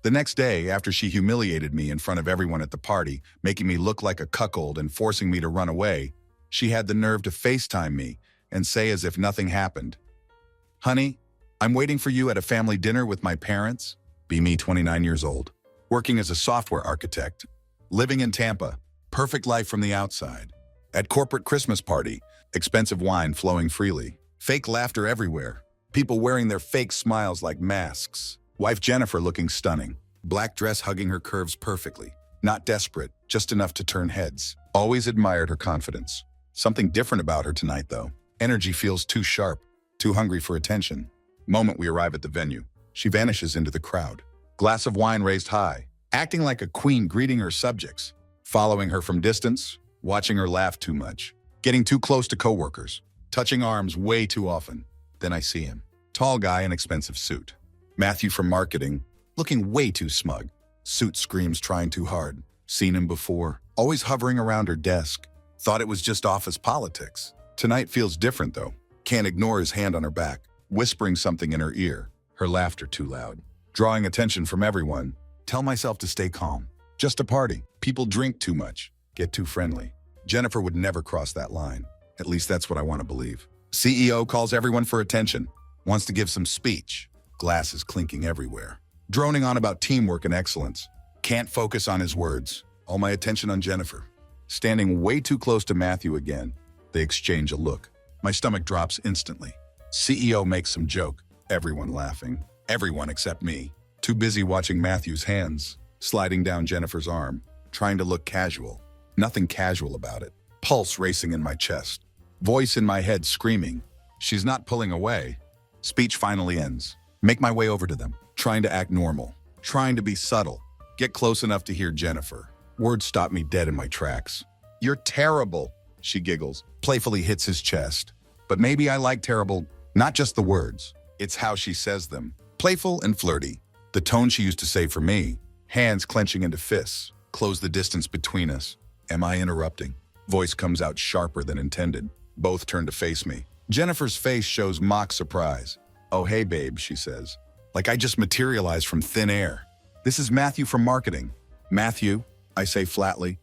The next day, after she humiliated me in front of everyone at the party, making me look like a cuckold and forcing me to run away, she had the nerve to FaceTime me and say as if nothing happened, "Honey, I'm waiting for you at a family dinner with my parents." Be me, 29 years old, working as a software architect, living in Tampa, perfect life from the outside. At corporate Christmas party, expensive wine flowing freely, fake laughter everywhere, people wearing their fake smiles like masks. Wife Jennifer looking stunning, black dress hugging her curves perfectly. Not desperate, just enough to turn heads. Always admired her confidence. Something different about her tonight, though. Energy feels too sharp, too hungry for attention. Moment we arrive at the venue, she vanishes into the crowd. Glass of wine raised high, acting like a queen greeting her subjects. Following her from distance, watching her laugh too much. Getting too close to coworkers, touching arms way too often. Then I see him. Tall guy in expensive suit. Matthew from marketing, looking way too smug. Suit screams trying too hard. Seen him before, always hovering around her desk. Thought it was just office politics. Tonight feels different though. Can't ignore his hand on her back, whispering something in her ear. Her laughter too loud. Drawing attention from everyone. Tell myself to stay calm. Just a party. People drink too much. Get too friendly. Jennifer would never cross that line. At least that's what I want to believe. CEO calls everyone for attention. Wants to give some speech. Glasses clinking everywhere. Droning on about teamwork and excellence. Can't focus on his words. All my attention on Jennifer. Standing way too close to Matthew again. They exchange a look. My stomach drops instantly. CEO makes some joke. Everyone laughing. Everyone except me. Too busy watching Matthew's hands, sliding down Jennifer's arm, trying to look casual. Nothing casual about it. Pulse racing in my chest. Voice in my head screaming. She's not pulling away. Speech finally ends. Make my way over to them, trying to act normal, trying to be subtle, get close enough to hear Jennifer. Words stop me dead in my tracks. "You're terrible," she giggles, playfully hits his chest. But maybe I like terrible, not just the words. It's how she says them. Playful and flirty. The tone she used to say for me. Hands clenching into fists. Close the distance between us. Am I interrupting? Voice comes out sharper than intended. Both turn to face me. Jennifer's face shows mock surprise. "Oh, hey, babe," she says. Like I just materialized from thin air. "This is Matthew from marketing." "Matthew," I say flatly.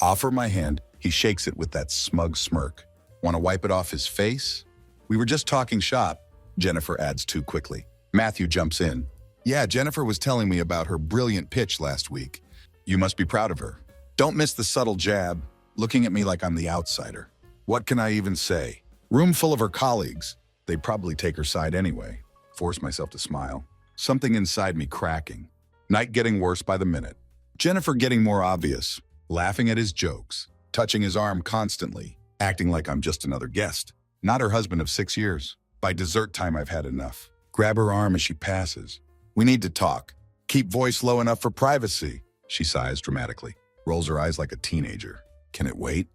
Offer my hand. He shakes it with that smug smirk. Want to wipe it off his face? "We were just talking shop," Jennifer adds too quickly. Matthew jumps in. "Yeah, Jennifer was telling me about her brilliant pitch last week. You must be proud of her." Don't miss the subtle jab, looking at me like I'm the outsider. What can I even say? Room full of her colleagues. They'd probably take her side anyway. Force myself to smile. Something inside me cracking. Night getting worse by the minute. Jennifer getting more obvious. Laughing at his jokes. Touching his arm constantly. Acting like I'm just another guest. Not her husband of 6 years. By dessert time I've had enough. Grab her arm as she passes. "We need to talk. Keep voice low enough for privacy." She sighs dramatically. Rolls her eyes like a teenager. Can it wait?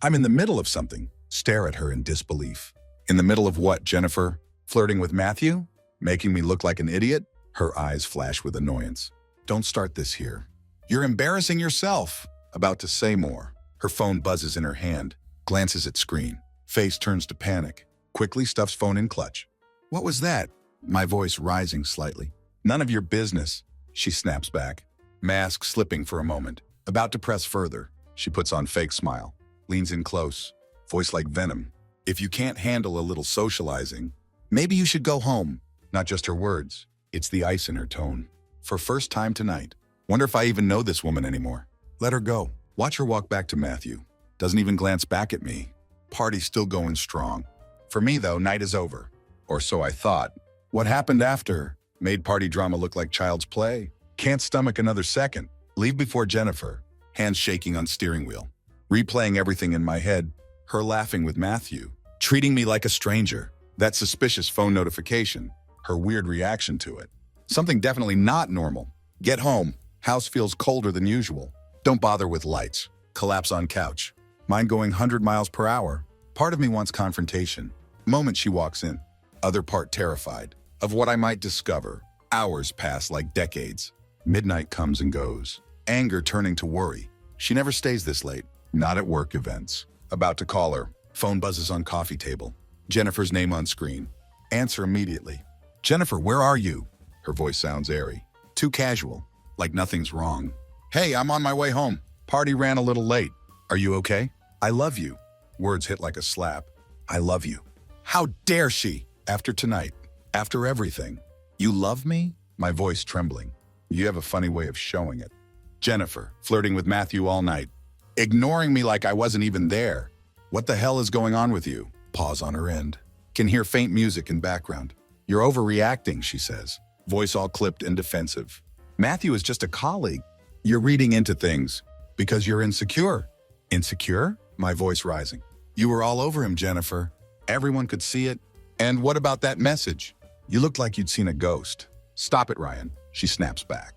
I'm in the middle of something. Stare at her in disbelief. In the middle of what, Jennifer? Flirting with Matthew? Making me look like an idiot? Her eyes flash with annoyance. Don't start this here. You're embarrassing yourself. About to say more. Her phone buzzes in her hand. Glances at screen. Face turns to panic. Quickly stuffs phone in clutch. What was that? My voice rising slightly. None of your business. She snaps back. Mask slipping for a moment. About to press further. She puts on fake smile. Leans in close. Voice like venom. If you can't handle a little socializing, maybe you should go home. Not just her words. It's the ice in her tone. For first time tonight. Wonder if I even know this woman anymore. Let her go. Watch her walk back to Matthew. Doesn't even glance back at me. Party's still going strong. For me, though, night is over. Or so I thought. What happened after made party drama look like child's play. Can't stomach another second. Leave before Jennifer. Hands shaking on steering wheel. Replaying everything in my head. Her laughing with Matthew. Treating me like a stranger. That suspicious phone notification. Her weird reaction to it. Something definitely not normal. Get home. House feels colder than usual. Don't bother with lights. Collapse on couch. Mind going 100 miles per hour. Part of me wants confrontation. Moment she walks in. Other part terrified. Of what I might discover. Hours pass like decades. Midnight comes and goes. Anger turning to worry. She never stays this late. Not at work events. About to call her. Phone buzzes on coffee table. Jennifer's name on screen. Answer immediately. "Jennifer, where are you?" Her voice sounds airy. Too casual. like nothing's wrong. Hey, I'm on my way home. Party ran a little late. Are you okay? I love you. Words hit like a slap. I love you. How dare she? After tonight, after everything. You love me? My voice trembling. You have a funny way of showing it. Jennifer, flirting with Matthew all night. Ignoring me like I wasn't even there. What the hell is going on with you? Pause on her end. Can hear faint music in background. You're overreacting, she says. Voice all clipped and defensive. Matthew is just a colleague. You're reading into things because you're insecure. Insecure? My voice rising. You were all over him, Jennifer. Everyone could see it. And what about that message? You looked like you'd seen a ghost. Stop it, Ryan. She snaps back.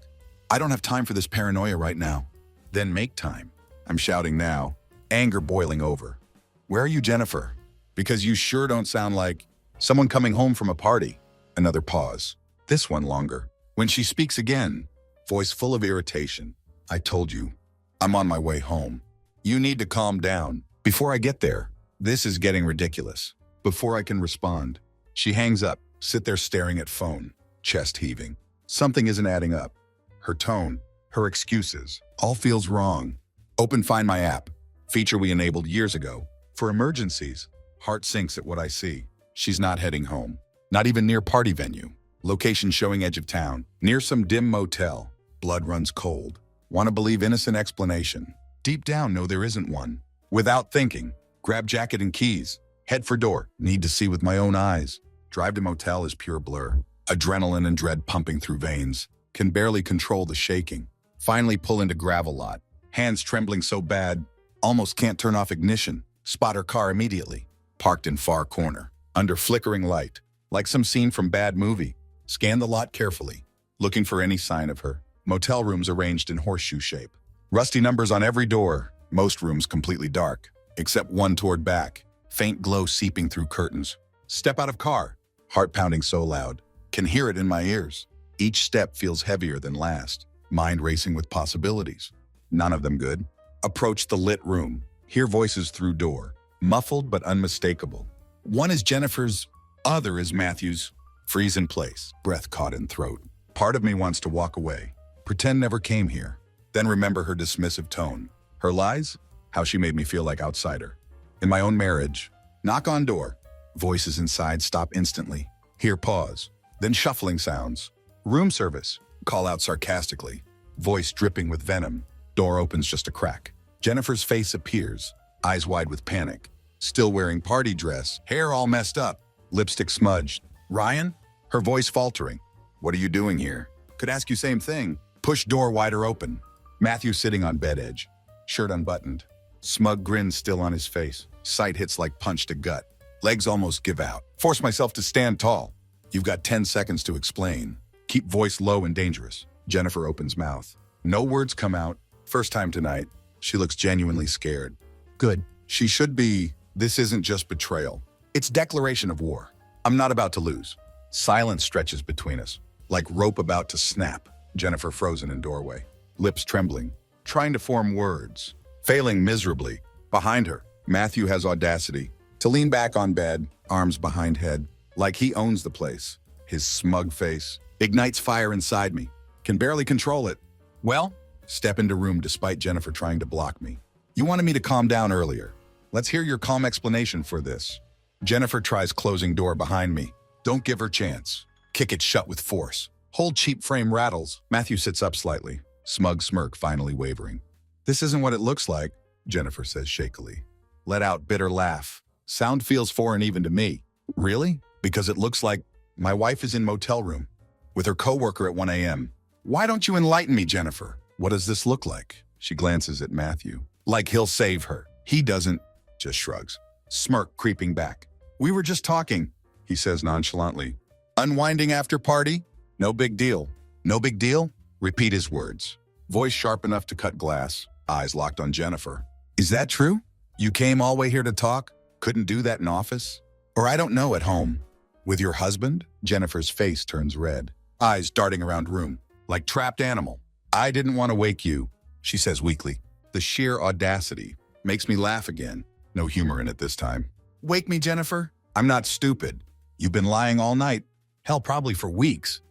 I don't have time for this paranoia right now. Then make time. I'm shouting now, anger boiling over. Where are you, Jennifer? Because you sure don't sound like someone coming home from a party. Another pause. This one longer. When she speaks again, voice full of irritation. I told you, I'm on my way home. You need to calm down. Before I get there, this is getting ridiculous. Before I can respond, she hangs up, sit there staring at phone, chest heaving. Something isn't adding up. Her tone, her excuses, all feels wrong. Open Find My app, feature we enabled years ago. For emergencies, heart sinks at what I see. She's not heading home. Not even near party venue. Location showing edge of town, near some dim motel. Blood runs cold. Want to believe innocent explanation. Deep down, know there isn't one. Without thinking, grab jacket and keys. Head for door. Need to see with my own eyes. Drive to motel is pure blur. Adrenaline and dread pumping through veins. Can barely control the shaking. Finally pull into gravel lot. Hands trembling so bad, almost can't turn off ignition. Spot her car immediately. Parked in far corner. Under flickering light. Like some scene from bad movie. Scan the lot carefully. Looking for any sign of her. Motel rooms arranged in horseshoe shape. Rusty numbers on every door. Most rooms completely dark. Except one toward back. Faint glow seeping through curtains. Step out of car. Heart pounding so loud. Can hear it in my ears. Each step feels heavier than last. Mind racing with possibilities. None of them good. Approach the lit room. Hear voices through door. Muffled but unmistakable. One is Jennifer's, other is Matthew's. Freeze in place. Breath caught in throat. Part of me wants to walk away. Pretend never came here. Then remember her dismissive tone. Her lies? How she made me feel like outsider. In my own marriage. Knock on door. Voices inside stop instantly. Hear pause. Then shuffling sounds. Room service. Call out sarcastically. Voice dripping with venom. Door opens just a crack. Jennifer's face appears. Eyes wide with panic. Still wearing party dress. Hair all messed up. Lipstick smudged. Ryan? Her voice faltering. What are you doing here? Could ask you same thing. Push door wider open. Matthew sitting on bed edge. Shirt unbuttoned. Smug grin still on his face. Sight hits like punch to gut. Legs almost give out. Force myself to stand tall. You've got 10 seconds to explain. Keep voice low and dangerous. Jennifer opens mouth. No words come out. First time tonight. She looks genuinely scared. Good. She should be. This isn't just betrayal. It's declaration of war. I'm not about to lose. Silence stretches between us. Like rope about to snap. Jennifer frozen in doorway. Lips trembling. Trying to form words. Failing miserably. Behind her, Matthew has audacity to lean back on bed, arms behind head, like he owns the place. His smug face ignites fire inside me. Can barely control it. Well, step into room despite Jennifer trying to block me. You wanted me to calm down earlier. Let's hear your calm explanation for this. Jennifer tries closing door behind me. Don't give her chance. Kick it shut with force. Hold cheap frame rattles. Matthew sits up slightly. Smug smirk finally wavering. This isn't what it looks like, Jennifer says shakily. Let out bitter laugh. Sound feels foreign even to me. Really? Because it looks like my wife is in motel room with her coworker at 1 a.m. Why don't you enlighten me, Jennifer? What does this look like? She glances at Matthew. Like he'll save her. He doesn't. Just shrugs. Smirk creeping back. We were just talking, he says nonchalantly. Unwinding after party? No big deal. No big deal? Repeat his words. Voice sharp enough to cut glass. Eyes locked on Jennifer. Is that true? You came all the way here to talk? Couldn't do that in office? Or I don't know, at home? With your husband? Jennifer's face turns red. Eyes darting around room. Like trapped animal. I didn't want to wake you, she says weakly. The sheer audacity makes me laugh again. No humor in it this time. Wake me, Jennifer? I'm not stupid. You've been lying all night. Hell, probably for weeks.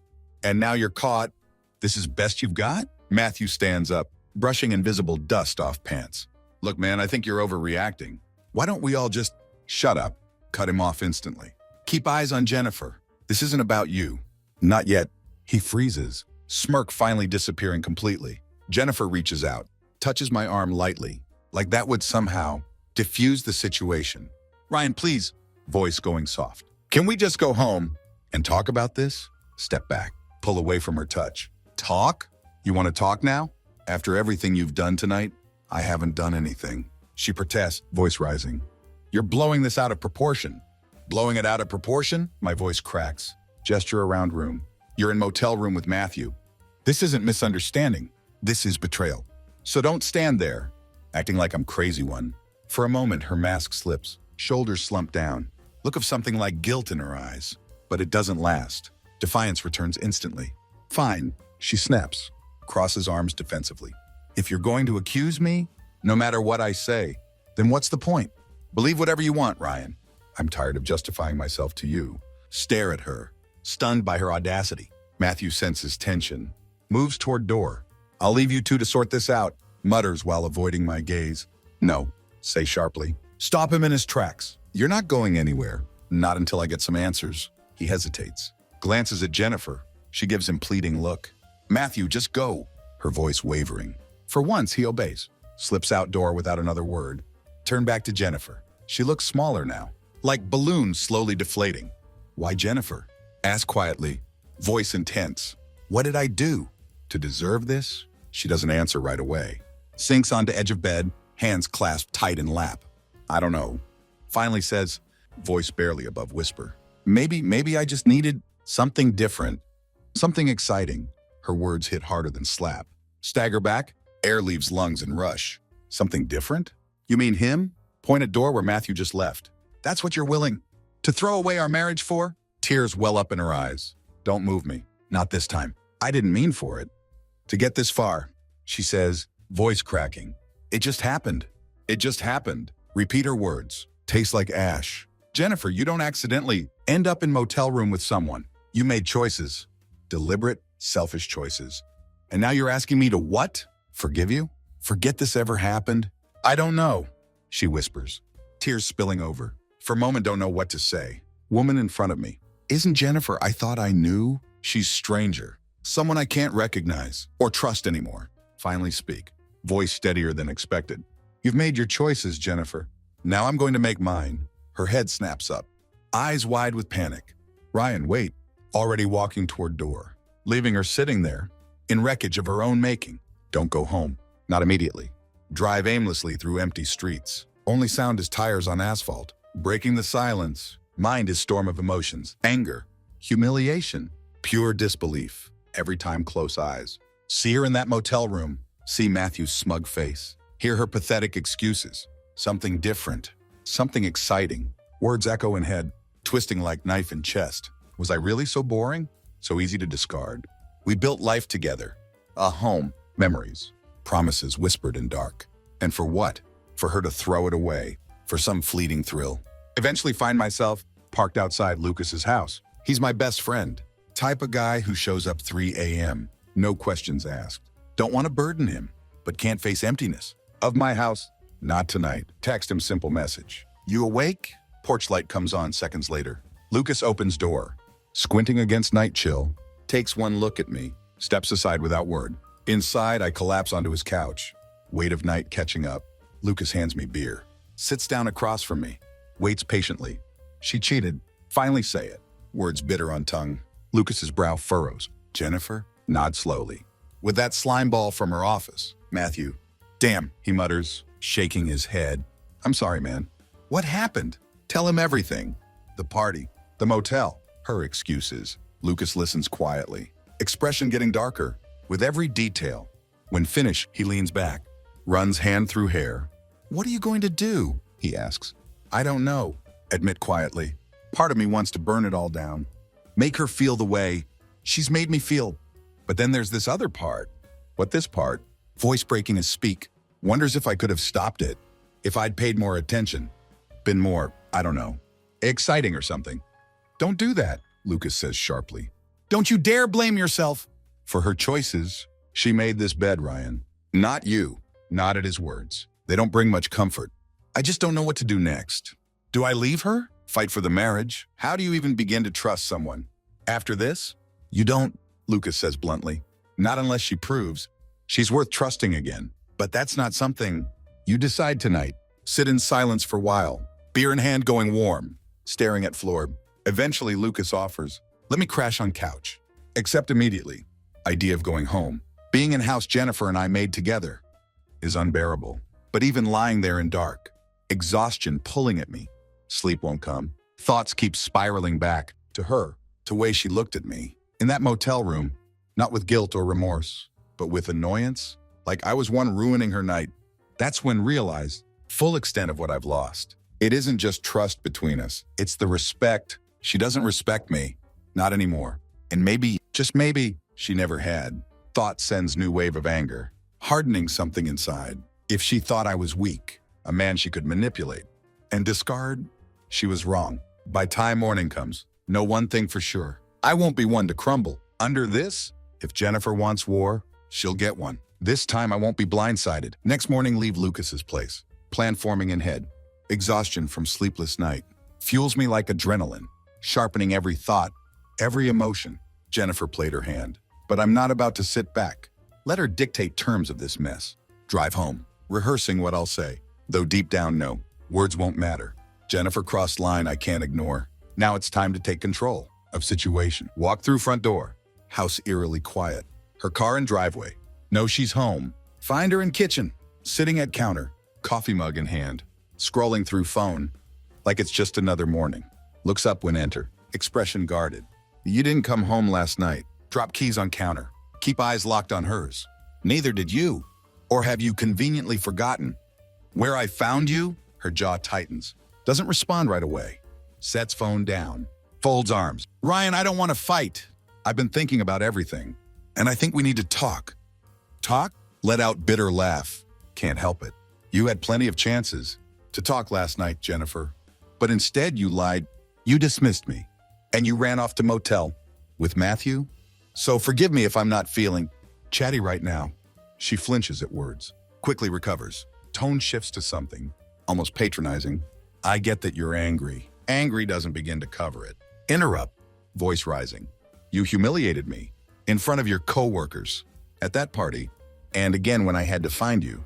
And now you're caught. This is best you've got? Matthew stands up, brushing invisible dust off pants. Look, man, I think you're overreacting. Why don't we all just shut up? Cut him off instantly. Keep eyes on Jennifer. This isn't about you. Not yet. He freezes, smirk finally disappearing completely. Jennifer reaches out, touches my arm lightly, like that would somehow diffuse the situation. Ryan, please. Voice going soft. Can we just go home and talk about this? Step back, pull away from her touch. Talk? You want to talk now? After everything you've done tonight? I haven't done anything. She protests, voice rising. You're blowing this out of proportion. Blowing it out of proportion? My voice cracks. Gesture around room. You're in motel room with Matthew. This isn't misunderstanding. This is betrayal. So don't stand there, acting like I'm crazy one. For a moment, her mask slips, shoulders slump down. Look of something like guilt in her eyes. But it doesn't last. Defiance returns instantly. Fine, she snaps, crosses arms defensively. If you're going to accuse me, no matter what I say, then what's the point? Believe whatever you want, Ryan. I'm tired of justifying myself to you. Stare at her, stunned by her audacity. Matthew senses tension, moves toward door. I'll leave you two to sort this out, mutters while avoiding my gaze. No, say sharply. Stop him in his tracks. You're not going anywhere. Not until I get some answers. He hesitates, glances at Jennifer. She gives him pleading look. Matthew, just go. Her voice wavering. For once, he obeys. Slips outdoor without another word. Turn back to Jennifer. She looks smaller now, like balloons slowly deflating. Why Jennifer? Ask quietly, voice intense. What did I do to deserve this? She doesn't answer right away. Sinks onto edge of bed, hands clasped tight in lap. I don't know. Finally says, voice barely above whisper. Maybe I just needed something different, something exciting. Her words hit harder than slap. Stagger back, air leaves lungs and rush. Something different? You mean him? Point at door where Matthew just left. That's what you're willing to throw away our marriage for? Tears well up in her eyes. Don't move me. Not this time. I didn't mean for it to get this far, she says, voice cracking. It just happened. It just happened. Repeat her words. Tastes like ash. Jennifer, you don't accidentally end up in motel room with someone. You made choices. Deliberate, selfish choices. And now you're asking me to what? Forgive you? Forget this ever happened? I don't know, she whispers, tears spilling over. For a moment, don't know what to say. Woman in front of me. Isn't Jennifer I thought I knew? She's stranger. Someone I can't recognize or trust anymore. Finally speak. Voice steadier than expected. You've made your choices, Jennifer. Now I'm going to make mine. Her head snaps up. Eyes wide with panic. Ryan, wait. Already walking toward door. Leaving her sitting there, in wreckage of her own making. Don't go home. Not immediately. Drive aimlessly through empty streets. Only sound is tires on asphalt. Breaking the silence. Mind is storm of emotions. Anger. Humiliation. Pure disbelief. Every time close eyes. See her in that motel room. See Matthew's smug face. Hear her pathetic excuses. Something different. Something exciting. Words echo in head, twisting like knife in chest. Was I really so boring? So easy to discard? We built life together. A home. Memories. Promises whispered in dark. And for what? For her to throw it away. For some fleeting thrill. Eventually find myself parked outside Lucas's house. He's my best friend. Type of guy who shows up 3 a.m. No questions asked. Don't want to burden him, but can't face emptiness. Of my house, not tonight. Text him simple message. You awake? Porch light comes on seconds later. Lucas opens door. Squinting against night chill. Takes one look at me. Steps aside without word. Inside, I collapse onto his couch. Weight of night catching up. Lucas hands me beer. Sits down across from me. Waits patiently. She cheated. Finally say it. Words bitter on tongue. Lucas's brow furrows. Jennifer? Nod slowly. With that slime ball from her office. Matthew. Damn, he mutters, shaking his head. I'm sorry, man. What happened? Tell him everything. The party. The motel. Her excuses. Lucas listens quietly. Expression getting darker. With every detail. When finished, he leans back. Runs hand through hair. What are you going to do? He asks. I don't know. Admit quietly. Part of me wants to burn it all down. Make her feel the way she's made me feel. But then there's this other part. What this part? Voice breaking his speak. Wonders if I could have stopped it. If I'd paid more attention. Been more, I don't know, exciting or something. Don't do that, Lucas says sharply. Don't you dare blame yourself for her choices. She made this bed, Ryan. Not you. Nodded his words. They don't bring much comfort. I just don't know what to do next. Do I leave her? Fight for the marriage? How do you even begin to trust someone? After this? You don't, Lucas says bluntly. Not unless she proves she's worth trusting again. But that's not something you decide tonight. Sit in silence for a while, beer in hand going warm, staring at floor. Eventually, Lucas offers, let me crash on couch. Accept immediately. Idea of going home. Being in house Jennifer and I made together is unbearable. But even lying there in dark, exhaustion pulling at me. Sleep won't come. Thoughts keep spiraling back to her, to the way she looked at me. In that motel room, not with guilt or remorse, but with annoyance, like I was one ruining her night. That's when realized full extent of what I've lost. It isn't just trust between us. It's the respect. She doesn't respect me. Not anymore. And maybe, just maybe, she never had. Thought sends new wave of anger, hardening something inside. If she thought I was weak, a man she could manipulate and discard, she was wrong. By time morning comes, know one thing for sure. I won't be one to crumble. Under this, if Jennifer wants war, she'll get one. This time I won't be blindsided. Next morning, leave Lucas's place. Plan forming in head. Exhaustion from sleepless night fuels me like adrenaline, sharpening every thought, every emotion. Jennifer played her hand. But I'm not about to sit back. Let her dictate terms of this mess. Drive home, rehearsing what I'll say, though deep down, no, words won't matter. Jennifer crossed line I can't ignore. Now it's time to take control of situation. Walk through front door. House eerily quiet. Her car in driveway. Know she's home. Find her in kitchen, sitting at counter, coffee mug in hand, scrolling through phone, like it's just another morning. Looks up when enter, expression guarded. You didn't come home last night. Drop keys on counter. Keep eyes locked on hers. Neither did you. Or have you conveniently forgotten? Where I found you? Her jaw tightens. Doesn't respond right away. Sets phone down. Folds arms. Ryan, I don't want to fight. I've been thinking about everything. And I think we need to talk. Talk? Let out bitter laugh. Can't help it. You had plenty of chances to talk last night, Jennifer. But instead you lied. You dismissed me. And you ran off to motel. With Matthew? So forgive me if I'm not feeling chatty right now. She flinches at words, quickly recovers. Tone shifts to something, almost patronizing. I get that you're angry. Angry doesn't begin to cover it. Interrupt, voice rising. You humiliated me in front of your co-workers at that party, and again when I had to find you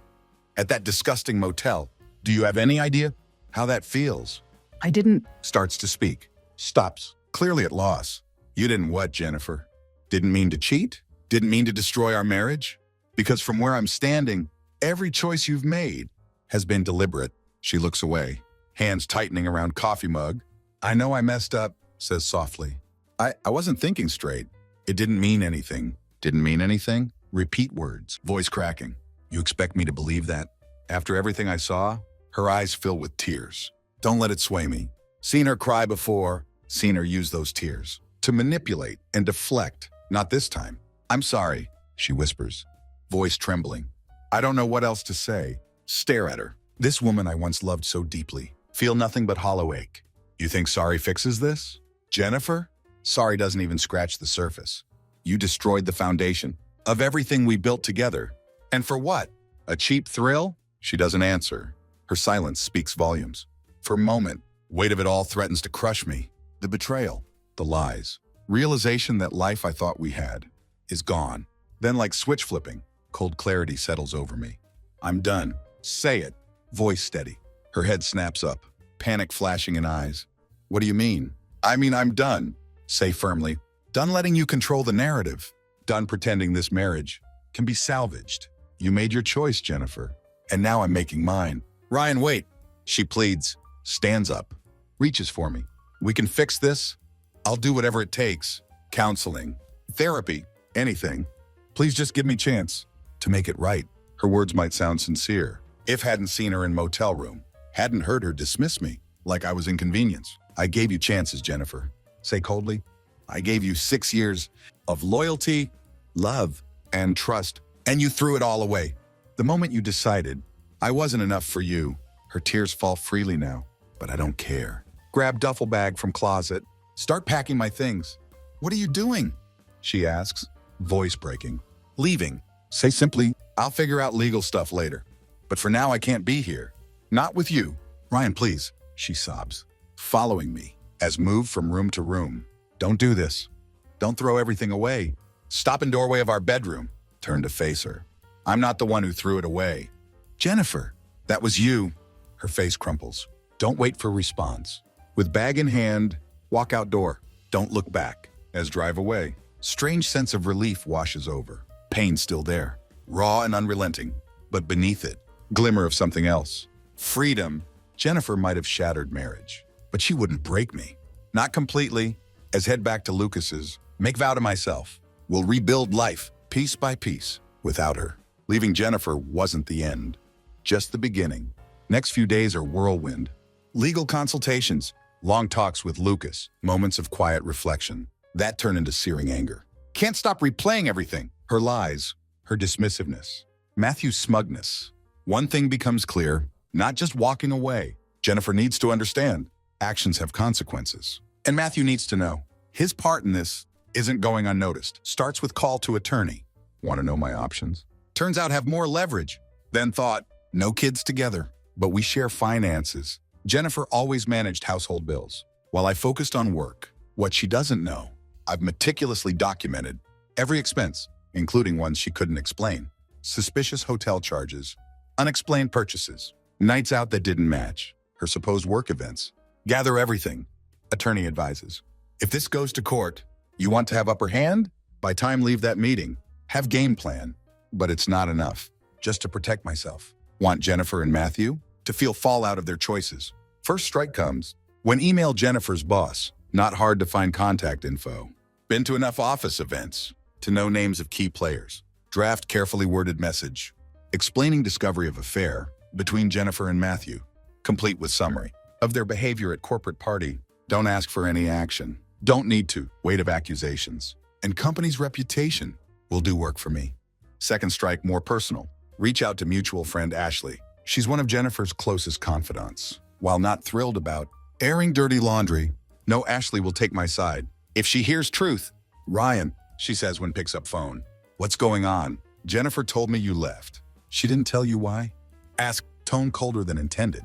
at that disgusting motel. Do you have any idea how that feels? I didn't. Starts to speak, stops, clearly at loss. You didn't what, Jennifer? Didn't mean to cheat? Didn't mean to destroy our marriage? Because from where I'm standing, every choice you've made has been deliberate. She looks away, hands tightening around coffee mug. I know I messed up, says softly. I wasn't thinking straight. It didn't mean anything. Didn't mean anything? Repeat words, voice cracking. You expect me to believe that? After everything I saw, her eyes fill with tears. Don't let it sway me. Seen her cry before, seen her use those tears to manipulate and deflect. Not this time. I'm sorry, she whispers, voice trembling. I don't know what else to say. Stare at her. This woman I once loved so deeply. Feel nothing but hollow ache. You think sorry fixes this? Jennifer? Sorry doesn't even scratch the surface. You destroyed the foundation of everything we built together. And for what? A cheap thrill? She doesn't answer. Her silence speaks volumes. For a moment, weight of it all threatens to crush me. The betrayal, the lies, realization that life I thought we had is gone. Then like switch flipping, cold clarity settles over me. I'm done. Say it. Voice steady. Her head snaps up, panic flashing in eyes. What do you mean? I mean, I'm done. Say firmly. Done letting you control the narrative. Done pretending this marriage can be salvaged. You made your choice, Jennifer. And now I'm making mine. Ryan, wait. She pleads, stands up, reaches for me. We can fix this. I'll do whatever it takes. Counseling, therapy, anything. Please just give me a chance to make it right. Her words might sound sincere. If hadn't seen her in motel room, hadn't heard her dismiss me like I was inconvenience. I gave you chances, Jennifer. Say coldly, I gave you 6 years of loyalty, love, and trust, and you threw it all away. The moment you decided I wasn't enough for you, her tears fall freely now, but I don't care. Grab duffel bag from closet, start packing my things. What are you doing? She asks, voice breaking. Leaving. Say simply, I'll figure out legal stuff later. But for now, I can't be here. Not with you. Ryan, please, she sobs, following me as move from room to room. Don't do this. Don't throw everything away. Stop in doorway of our bedroom. Turn to face her. I'm not the one who threw it away. Jennifer, that was you. Her face crumples. Don't wait for response. With bag in hand, walk outdoor. Don't look back. As drive away, strange sense of relief washes over. Pain still there, raw and unrelenting, but beneath it, glimmer of something else. Freedom. Jennifer might have shattered marriage, but she wouldn't break me. Not completely. As head back to Lucas's, make vow to myself. We'll rebuild life, piece by piece, without her. Leaving Jennifer wasn't the end, just the beginning. Next few days are whirlwind. Legal consultations, long talks with Lucas, moments of quiet reflection. That turned into searing anger. Can't stop replaying everything. Her lies, her dismissiveness, Matthew's smugness. One thing becomes clear, not just walking away. Jennifer needs to understand. Actions have consequences. And Matthew needs to know. His part in this isn't going unnoticed. Starts with call to attorney. Want to know my options? Turns out have more leverage. Then thought, no kids together, but we share finances. Jennifer always managed household bills, while I focused on work. What she doesn't know, I've meticulously documented every expense, including ones she couldn't explain. Suspicious hotel charges, unexplained purchases, nights out that didn't match, her supposed work events. Gather everything, attorney advises. If this goes to court, you want to have upper hand? By time leave that meeting, have game plan. But it's not enough, just to protect myself. Want Jennifer and Matthew to feel fallout of their choices. First strike comes when email Jennifer's boss, not hard to find contact info. Been to enough office events to know names of key players. Draft carefully worded message, explaining discovery of affair between Jennifer and Matthew, complete with summary of their behavior at corporate party. Don't ask for any action. Don't need to. Weight of accusations. And company's reputation will do work for me. Second strike, more personal. Reach out to mutual friend Ashley. She's one of Jennifer's closest confidants. While not thrilled about airing dirty laundry, no, Ashley will take my side. If she hears truth, Ryan, she says when picks up phone. What's going on? Jennifer told me you left. She didn't tell you why? Ask, tone colder than intended.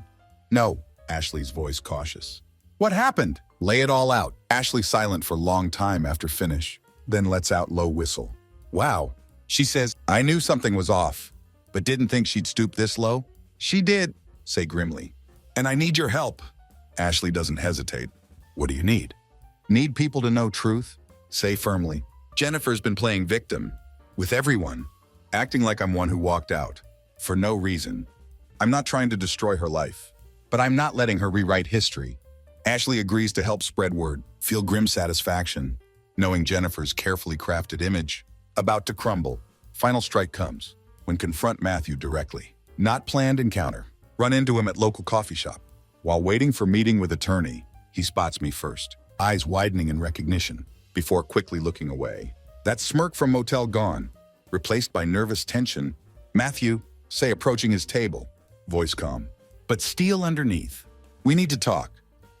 No, Ashley's voice cautious. What happened? Lay it all out. Ashley silent for long time after finish, then lets out low whistle. Wow. She says, I knew something was off, but didn't think she'd stoop this low. She did, say grimly. And I need your help. Ashley doesn't hesitate. What do you need? Need people to know truth? Say firmly. Jennifer's been playing victim with everyone, acting like I'm one who walked out for no reason. I'm not trying to destroy her life, but I'm not letting her rewrite history. Ashley agrees to help spread word, feel grim satisfaction, knowing Jennifer's carefully crafted image about to crumble. Final strike comes when confront Matthew directly. Not planned encounter. Run into him at local coffee shop. While waiting for meeting with attorney, he spots me first, eyes widening in recognition, before quickly looking away. That smirk from motel gone, replaced by nervous tension. Matthew, say approaching his table, voice calm, but steel underneath. We need to talk.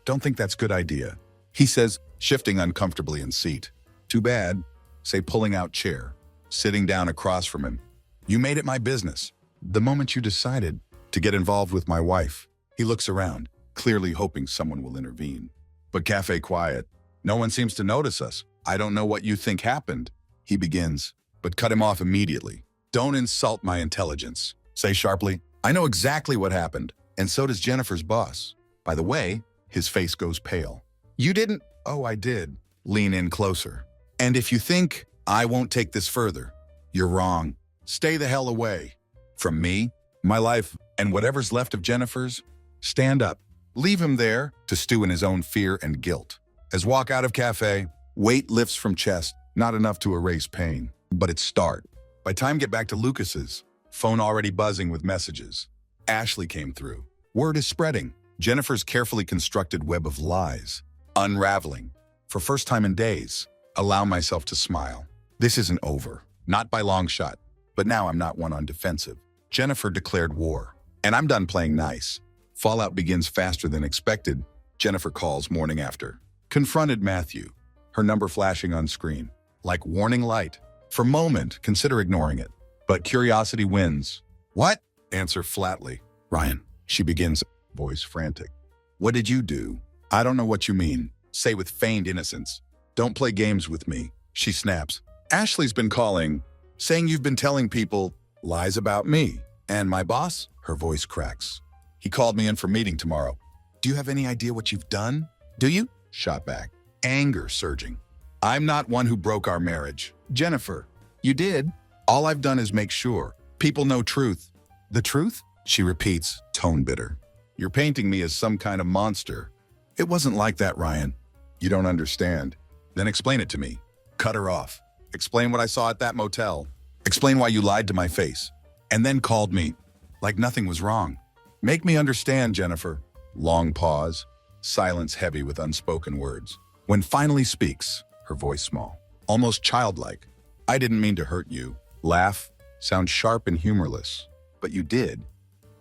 Don't think that's good idea. He says, shifting uncomfortably in seat. Too bad, say pulling out chair, sitting down across from him. You made it my business. The moment you decided to get involved with my wife. He looks around, clearly hoping someone will intervene. But cafe quiet. No one seems to notice us. I don't know what you think happened. He begins, but cut him off immediately. Don't insult my intelligence. Say sharply, I know exactly what happened, and so does Jennifer's boss. By the way, his face goes pale. You didn't? Oh, I did. Lean in closer. And if you think I won't take this further, you're wrong. Stay the hell away. From me, my life, and whatever's left of Jennifer's, stand up. Leave him there to stew in his own fear and guilt. As walk out of cafe, weight lifts from chest, not enough to erase pain, but it start. By time get back to Lucas's, phone already buzzing with messages. Ashley came through. Word is spreading. Jennifer's carefully constructed web of lies, unraveling. For first time in days, allow myself to smile. This isn't over, not by long shot, but now I'm not one on defensive. Jennifer declared war, and I'm done playing nice. Fallout begins faster than expected. Jennifer calls morning after. Confronted Matthew, her number flashing on screen. Like warning light. For a moment, consider ignoring it. But curiosity wins. What? Answer flatly. Ryan, she begins, voice frantic. What did you do? I don't know what you mean. Say with feigned innocence. Don't play games with me. She snaps. Ashley's been calling, saying you've been telling people lies about me. And my boss? Her voice cracks. He called me in for meeting tomorrow. Do you have any idea what you've done? Do you? Shot back. Anger surging. I'm not one who broke our marriage. Jennifer, you did. All I've done is make sure people know truth. The truth? She repeats, tone bitter. You're painting me as some kind of monster. It wasn't like that, Ryan. You don't understand. Then explain it to me. Cut her off. Explain what I saw at that motel. Explain why you lied to my face. And then called me like nothing was wrong. Make me understand, Jennifer. Long pause. Silence heavy with unspoken words. When finally speaks, her voice small, almost childlike. I didn't mean to hurt you. Laugh. Sound sharp and humorless. But you did.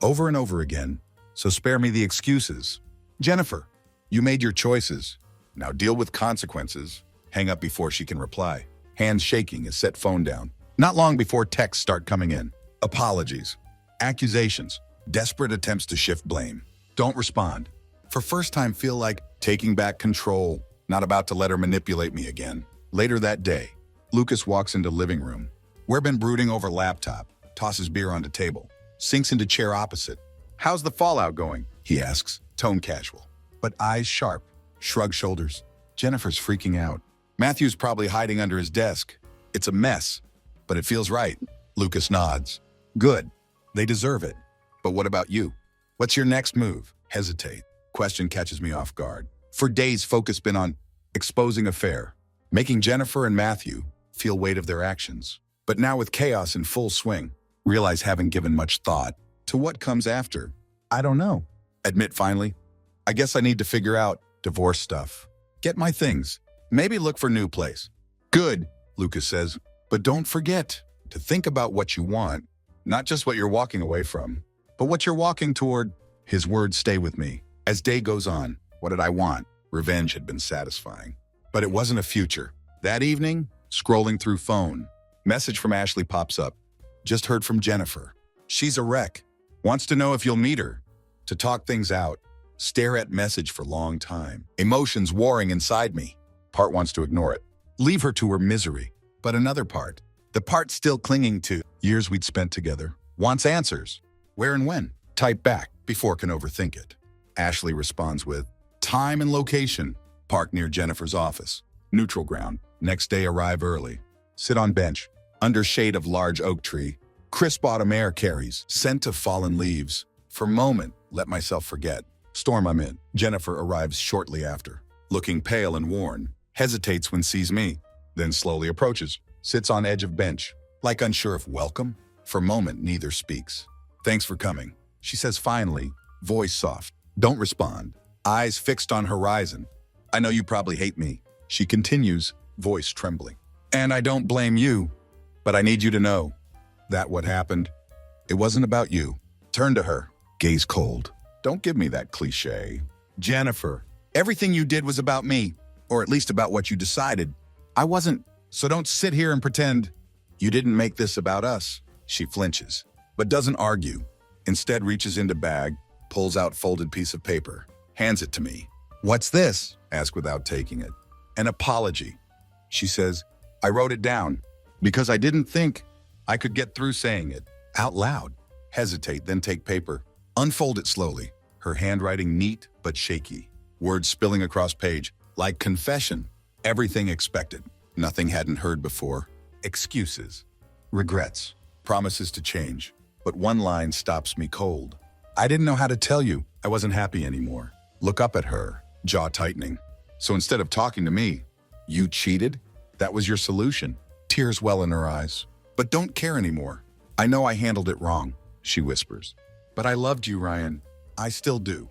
Over and over again. So spare me the excuses. Jennifer, you made your choices. Now deal with consequences. Hang up before she can reply. Hands shaking as set phone down. Not long before texts start coming in. Apologies. Accusations. Desperate attempts to shift blame. Don't respond. For first time feel like taking back control. Not about to let her manipulate me again. Later that day, Lucas walks into living room. We're been brooding over laptop. Tosses beer onto table. Sinks into chair opposite. How's the fallout going? He asks, tone casual. But eyes sharp. Shrug shoulders. Jennifer's freaking out. Matthew's probably hiding under his desk. It's a mess, but it feels right. Lucas nods. Good. They deserve it. But what about you? What's your next move? Hesitate. Question catches me off guard. For days, focus been on exposing affair, making Jennifer and Matthew feel weight of their actions. But now with chaos in full swing, realize haven't given much thought to what comes after. I don't know. Admit finally, I guess I need to figure out divorce stuff. Get my things. Maybe look for new place. Good, Lucas says, but don't forget to think about what you want, not just what you're walking away from, but what you're walking toward. His words stay with me. As day goes on, what did I want? Revenge had been satisfying. But it wasn't a future. That evening, scrolling through phone, message from Ashley pops up. Just heard from Jennifer. She's a wreck. Wants to know if you'll meet her. To talk things out. Stare at message for long time. Emotions warring inside me. Part wants to ignore it. Leave her to her misery. But another part, the part still clinging to years we'd spent together, wants answers. Where and when? Type back before can overthink it. Ashley responds with, time and location. Park near Jennifer's office. Neutral ground. Next day arrive early. Sit on bench. Under shade of large oak tree. Crisp autumn air carries. Scent of fallen leaves. For moment, let myself forget. Storm I'm in. Jennifer arrives shortly after. Looking pale and worn. Hesitates when sees me. Then slowly approaches. Sits on edge of bench. Like unsure if welcome. For moment, neither speaks. Thanks for coming. She says finally, voice soft. Don't respond. Eyes fixed on horizon. I know you probably hate me. She continues, voice trembling. And I don't blame you, but I need you to know that what happened, it wasn't about you. Turn to her, gaze cold. Don't give me that cliche. Jennifer, everything you did was about me, or at least about what you decided. I wasn't, so don't sit here and pretend you didn't make this about us. She flinches, but doesn't argue. Instead reaches into bag, pulls out folded piece of paper, hands it to me. What's this? Ask without taking it. An apology. She says, I wrote it down because I didn't think I could get through saying it out loud. Hesitate, then take paper. Unfold it slowly. Her handwriting neat but shaky. Words spilling across page. Like confession. Everything expected. Nothing hadn't heard before. Excuses. Regrets. Promises to change. But one line stops me cold. I didn't know how to tell you I wasn't happy anymore. Look up at her, jaw tightening. So instead of talking to me, you cheated? That was your solution. Tears well in her eyes. But don't care anymore. I know I handled it wrong, she whispers. But I loved you, Ryan. I still do.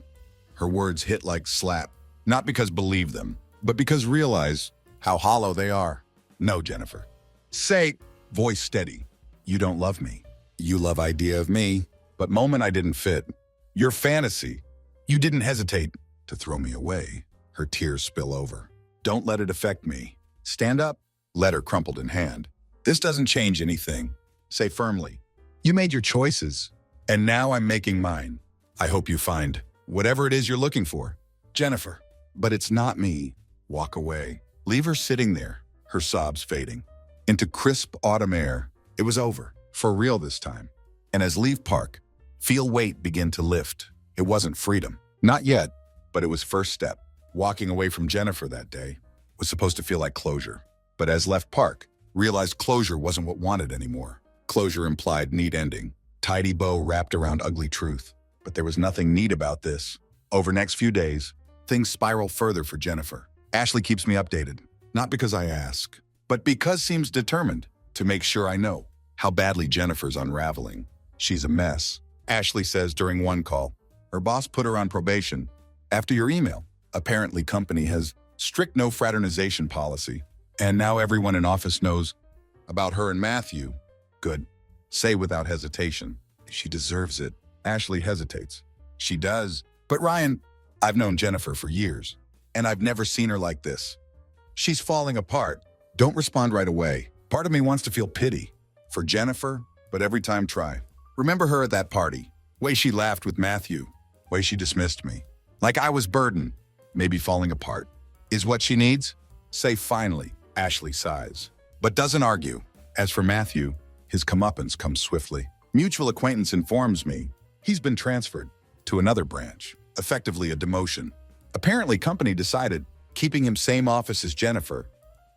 Her words hit like slap. Not because believe them, but because realize how hollow they are. No, Jennifer. Say, voice steady. You don't love me. You love idea of me, but moment I didn't fit. Your fantasy. You didn't hesitate to throw me away. Her tears spill over. Don't let it affect me. Stand up. Letter crumpled in hand. This doesn't change anything. Say firmly. You made your choices, and now I'm making mine. I hope you find whatever it is you're looking for. Jennifer. But it's not me. Walk away. Leave her sitting there, her sobs fading. Into crisp autumn air. It was over. For real this time. And as leave park, feel weight begin to lift. It wasn't freedom. Not yet, but it was first step. Walking away from Jennifer that day was supposed to feel like closure. But as left park, realized closure wasn't what wanted anymore. Closure implied neat ending. Tidy bow wrapped around ugly truth. But there was nothing neat about this. Over next few days, things spiral further for Jennifer. Ashley keeps me updated. Not because I ask, but because seems determined to make sure I know how badly Jennifer's unraveling. She's a mess. Ashley says during one call, her boss put her on probation. After your email, apparently company has strict no fraternization policy. And now everyone in office knows about her and Matthew. Good. Say without hesitation. She deserves it. Ashley hesitates. She does. But Ryan, I've known Jennifer for years, and I've never seen her like this. She's falling apart. Don't respond right away. Part of me wants to feel pity for Jennifer, but every time try. Remember her at that party. Way she laughed with Matthew. Way she dismissed me. Like I was burden. Maybe falling apart. Is what she needs? Say finally. Ashley sighs, but doesn't argue. As for Matthew, his comeuppance comes swiftly. Mutual acquaintance informs me he's been transferred to another branch, effectively a demotion. Apparently company decided keeping him same office as Jennifer.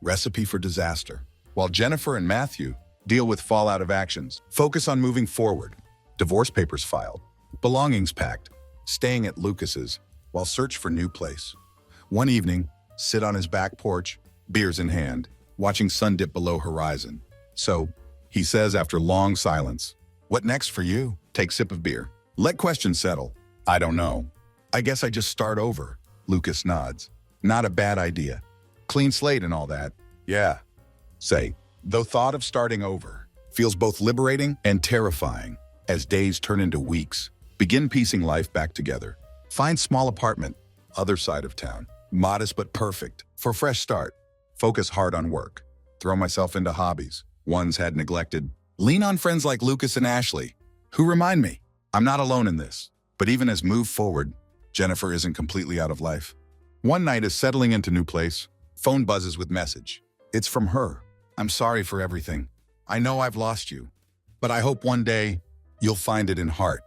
Recipe for disaster. While Jennifer and Matthew deal with fallout of actions, focus on moving forward. Divorce papers filed, belongings packed, staying at Lucas's while search for new place. One evening, sit on his back porch, beers in hand, watching sun dip below horizon. So, he says after long silence, what next for you? Take sip of beer. Let questions settle. I don't know. I guess I just start over. Lucas nods. Not a bad idea. Clean slate and all that. Yeah. Say, though thought of starting over feels both liberating and terrifying as days turn into weeks. Begin piecing life back together. Find small apartment, other side of town. Modest but perfect. For fresh start. Focus hard on work. Throw myself into hobbies. Ones had neglected. Lean on friends like Lucas and Ashley, who remind me I'm not alone in this. But even as move forward, Jennifer isn't completely out of life. One night is settling into new place. Phone buzzes with message. It's from her. I'm sorry for everything. I know I've lost you, but I hope one day you'll find it in heart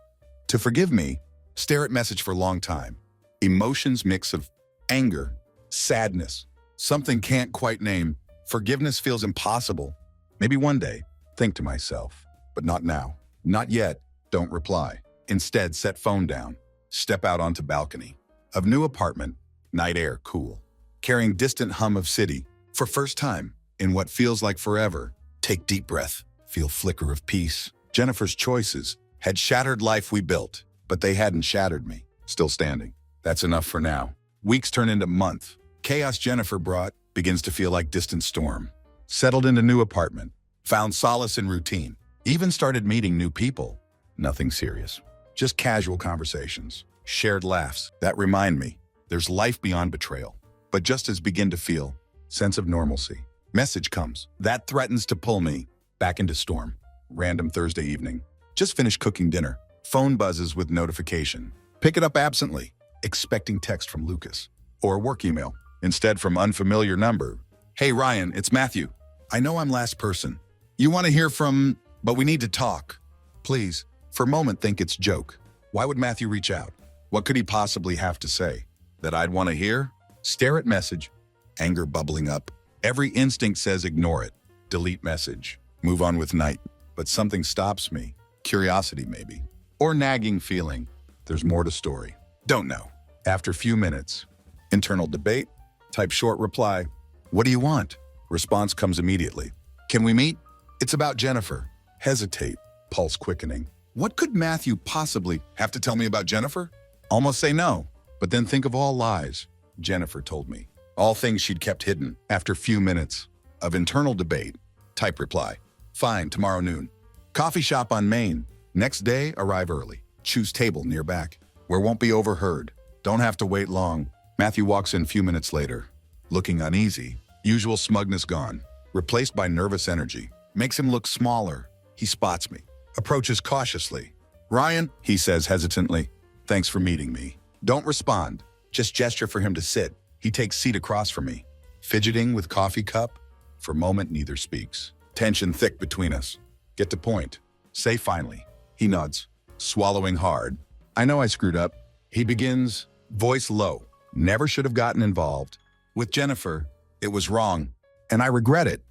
to forgive me. Stare at message for a long time. Emotions mix of anger, sadness, something can't quite name. Forgiveness feels impossible. Maybe one day, think to myself, but not now. Not yet. Don't reply. Instead, set phone down. Step out onto balcony of new apartment. Night air cool. Carrying distant hum of city. For first time, in what feels like forever. Take deep breath. Feel flicker of peace. Jennifer's choices had shattered life we built, but they hadn't shattered me. Still standing. That's enough for now. Weeks turn into month. Chaos Jennifer brought begins to feel like distant storm. Settled into new apartment. Found solace in routine. Even started meeting new people. Nothing serious. Just casual conversations. Shared laughs that remind me there's life beyond betrayal. But just as begin to feel sense of normalcy. Message comes. That threatens to pull me back into storm. Random Thursday evening. Just finished cooking dinner. Phone buzzes with notification. Pick it up absently. Expecting text from Lucas. Or work email. Instead from unfamiliar number. Hey Ryan, it's Matthew. I know I'm last person. You want to hear from, but we need to talk. Please, for a moment think it's joke. Why would Matthew reach out? What could he possibly have to say? That I'd want to hear? Stare at message. Anger bubbling up. Every instinct says ignore it. Delete message. Move on with night. But something stops me. Curiosity maybe. Or nagging feeling. There's more to story. Don't know. After few minutes. Internal debate. Type short reply. What do you want? Response comes immediately. Can we meet? It's about Jennifer. Hesitate. Pulse quickening. What could Matthew possibly have to tell me about Jennifer? Almost say no. But then think of all lies Jennifer told me. All things she'd kept hidden. After few minutes of internal debate. Type reply. Fine, tomorrow noon. Coffee shop on Main. Next day, arrive early. Choose table near back, where won't be overheard. Don't have to wait long. Matthew walks in few minutes later. Looking uneasy. Usual smugness gone. Replaced by nervous energy. Makes him look smaller. He spots me, approaches cautiously. Ryan, he says hesitantly, thanks for meeting me. Don't respond. Just gesture for him to sit. He takes seat across from me, fidgeting with coffee cup. For a moment, neither speaks. Tension thick between us. Get to point. Say finally. He nods, swallowing hard. I know I screwed up. He begins, voice low. Never should have gotten involved. With Jennifer, it was wrong, and I regret it.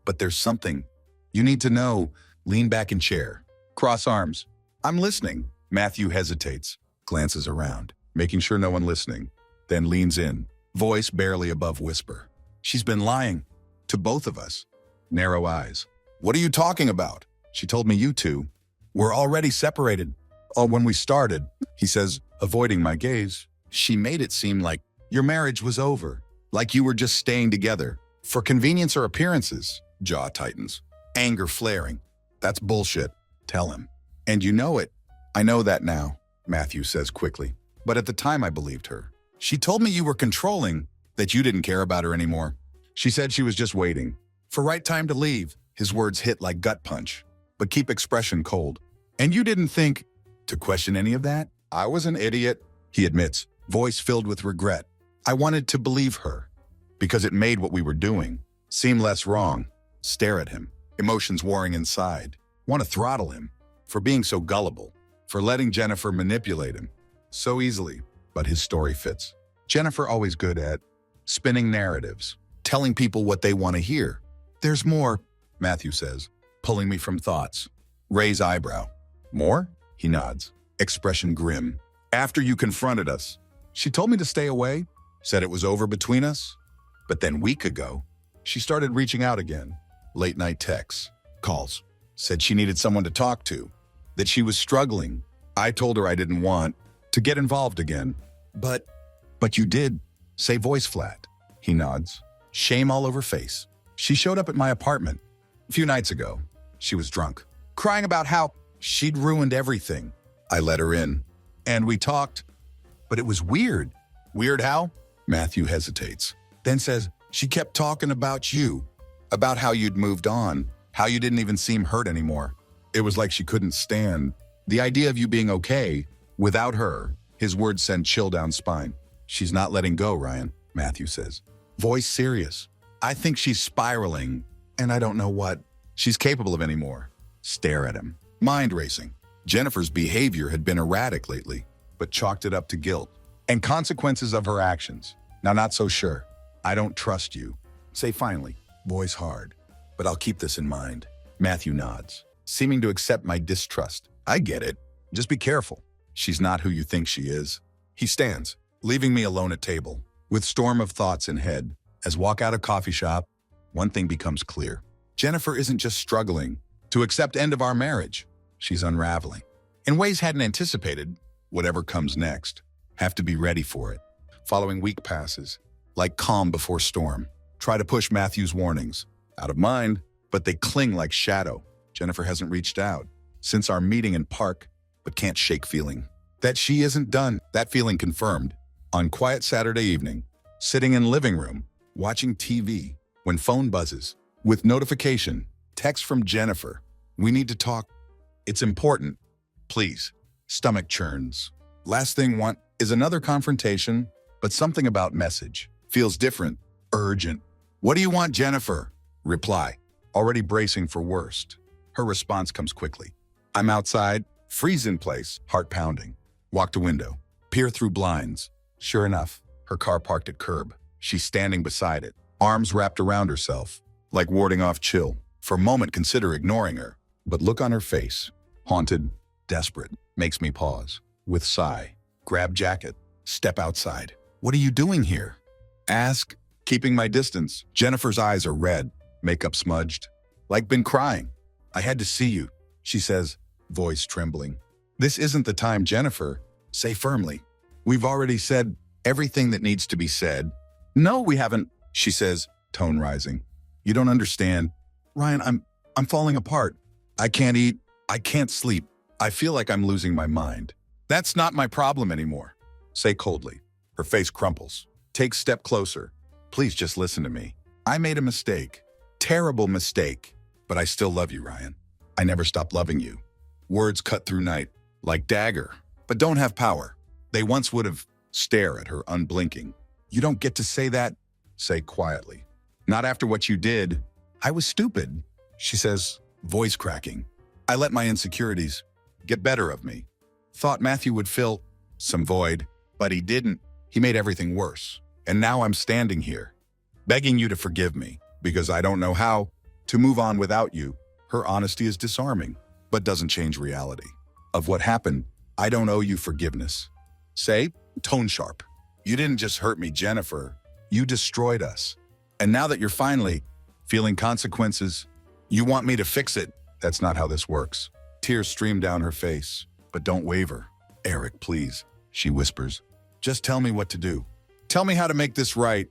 But there's something. You need to know. Lean back in chair. Cross arms. I'm listening. Matthew hesitates, glances around, making sure no one listening, then leans in, voice barely above whisper. She's been lying. To both of us. Narrow eyes. What are you talking about? She told me you two were already separated. Oh, when we started, he says, avoiding my gaze. She made it seem like your marriage was over, like you were just staying together. For convenience or appearances. Jaw tightens. Anger flaring. That's bullshit. Tell him. And you know it. I know that now, Matthew says quickly. But at the time I believed her. She told me you were controlling, that you didn't care about her anymore. She said she was just waiting. For right time to leave. His words hit like gut punch, but keep expression cold. And you didn't think to question any of that? I was an idiot, he admits, voice filled with regret. I wanted to believe her, because it made what we were doing seem less wrong. Stare at him, emotions warring inside. Want to throttle him, for being so gullible, for letting Jennifer manipulate him so easily. But his story fits. Jennifer always good at spinning narratives, telling people what they want to hear. There's more, Matthew says, pulling me from thoughts. Raise eyebrow. More? He nods, expression grim. After you confronted us, she told me to stay away, said it was over between us. But then week ago, she started reaching out again. Late night texts, calls, said she needed someone to talk to, that she was struggling. I told her I didn't want to get involved again. But you did, say voice flat. He nods, shame all over face. She showed up at my apartment a few nights ago. She was drunk, crying about how she'd ruined everything. I let her in, and we talked, but it was weird. Weird how? Matthew hesitates, then says she kept talking about you, about how you'd moved on, how you didn't even seem hurt anymore. It was like she couldn't stand the idea of you being okay without her. His words send chill down spine. She's not letting go, Ryan, Matthew says, voice serious. I think she's spiraling, and I don't know what she's capable of anymore. Stare at him, mind racing. Jennifer's behavior had been erratic lately, but chalked it up to guilt and consequences of her actions. Now, not so sure. I don't trust you. Say finally, voice hard. But I'll keep this in mind. Matthew nods, seeming to accept my distrust. I get it. Just be careful. She's not who you think she is. He stands, leaving me alone at table, with storm of thoughts in head. As walk out of coffee shop, one thing becomes clear. Jennifer isn't just struggling to accept end of our marriage. She's unraveling. In ways hadn't anticipated. Whatever comes next, have to be ready for it. Following week passes, like calm before storm. Try to push Matthew's warnings. Out of mind, but they cling like shadow. Jennifer hasn't reached out since our meeting in park, but can't shake feeling that she isn't done. That feeling confirmed on quiet Saturday evening, sitting in living room, watching TV, when phone buzzes, with notification, text from Jennifer. We need to talk. It's important. Please. Stomach churns. Last thing want is another confrontation, but something about message. Feels different, urgent. What do you want, Jennifer? Reply. Already bracing for worst. Her response comes quickly. I'm outside, freeze in place, heart pounding. Walk to window, peer through blinds. Sure enough, her car parked at curb. She's standing beside it, arms wrapped around herself, like warding off chill. For a moment, consider ignoring her, but look on her face. Haunted, desperate, makes me pause. With sigh, grab jacket, step outside. What are you doing here? Ask, keeping my distance. Jennifer's eyes are red, makeup smudged, like been crying. I had to see you, she says, voice trembling. This isn't the time, Jennifer. Say firmly. We've already said everything that needs to be said. No, we haven't, she says, tone rising. You don't understand. Ryan, I'm falling apart. I can't eat. I can't sleep. I feel like I'm losing my mind. That's not my problem anymore. Say coldly. Her face crumples. Take step closer. Please just listen to me. I made a mistake. Terrible mistake. But I still love you, Ryan. I never stopped loving you. Words cut through night, like dagger, but don't have power. They once would have. Stare at her unblinking. You don't get to say that, say quietly. Not after what you did. I was stupid, she says, voice cracking. I let my insecurities get better of me. Thought Matthew would fill some void, but he didn't. He made everything worse. And now I'm standing here, begging you to forgive me, because I don't know how to move on without you. Her honesty is disarming, but doesn't change reality. Of what happened, I don't owe you forgiveness. Say, tone sharp. You didn't just hurt me, Jennifer. You destroyed us. And now that you're finally feeling consequences, you want me to fix it. That's not how this works. Tears stream down her face, but don't waver. Eric, please, she whispers. Just tell me what to do. Tell me how to make this right.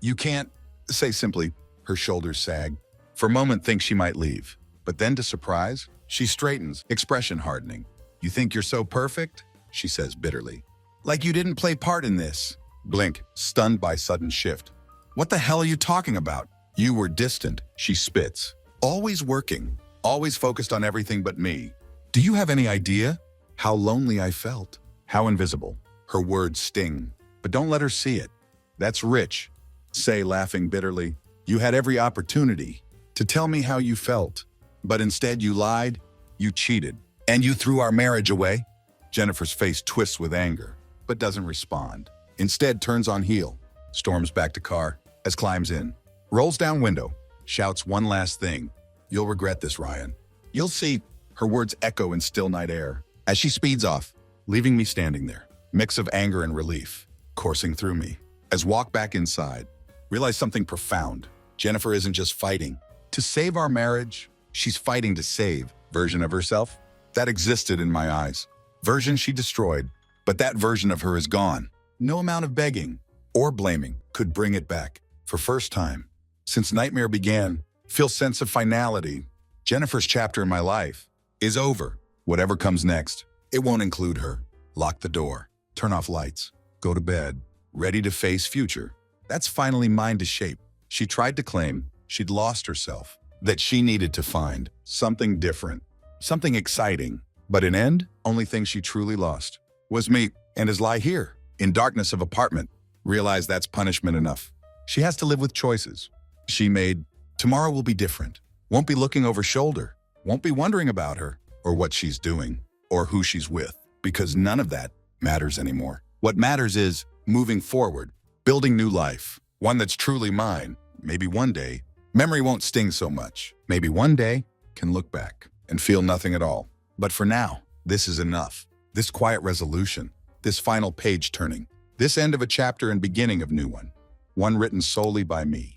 You can't say simply. Her shoulders sag. For a moment, think she might leave. But then to surprise, she straightens, expression hardening. You think you're so perfect? She says bitterly. Like you didn't play part in this. Blink, stunned by sudden shift. What the hell are you talking about? You were distant, she spits. Always working, always focused on everything but me. Do you have any idea how lonely I felt? How invisible? Her words sting, but don't let her see it. That's rich. Say, laughing bitterly, you had every opportunity to tell me how you felt, but instead you lied, you cheated, and you threw our marriage away. Jennifer's face twists with anger, but doesn't respond. Instead, turns on heel, storms back to car, as climbs in, rolls down window, shouts one last thing. You'll regret this, Ryan. You'll see. Her words echo in still night air as she speeds off, leaving me standing there. Mix of anger and relief coursing through me. As walk back inside, realize something profound. Jennifer isn't just fighting to save our marriage. She's fighting to save version of herself that existed in my eyes. Version she destroyed, but that version of her is gone. No amount of begging or blaming could bring it back. For first time since Nightmare began, feel sense of finality. Jennifer's chapter in my life is over. Whatever comes next, it won't include her. Lock the door, turn off lights, go to bed, ready to face future. That's finally mine to shape. She tried to claim she'd lost herself, that she needed to find something different, something exciting. But in end, only thing she truly lost was me, and as lie here, in darkness of apartment, realize that's punishment enough. She has to live with choices she made. Tomorrow will be different. Won't be looking over shoulder. Won't be wondering about her, or what she's doing, or who she's with, because none of that matters anymore. What matters is moving forward, building new life, one that's truly mine. Maybe one day, memory won't sting so much. Maybe one day, can look back and feel nothing at all. But for now, this is enough. This quiet resolution, this final page turning, this end of a chapter and beginning of new one. One written solely by me.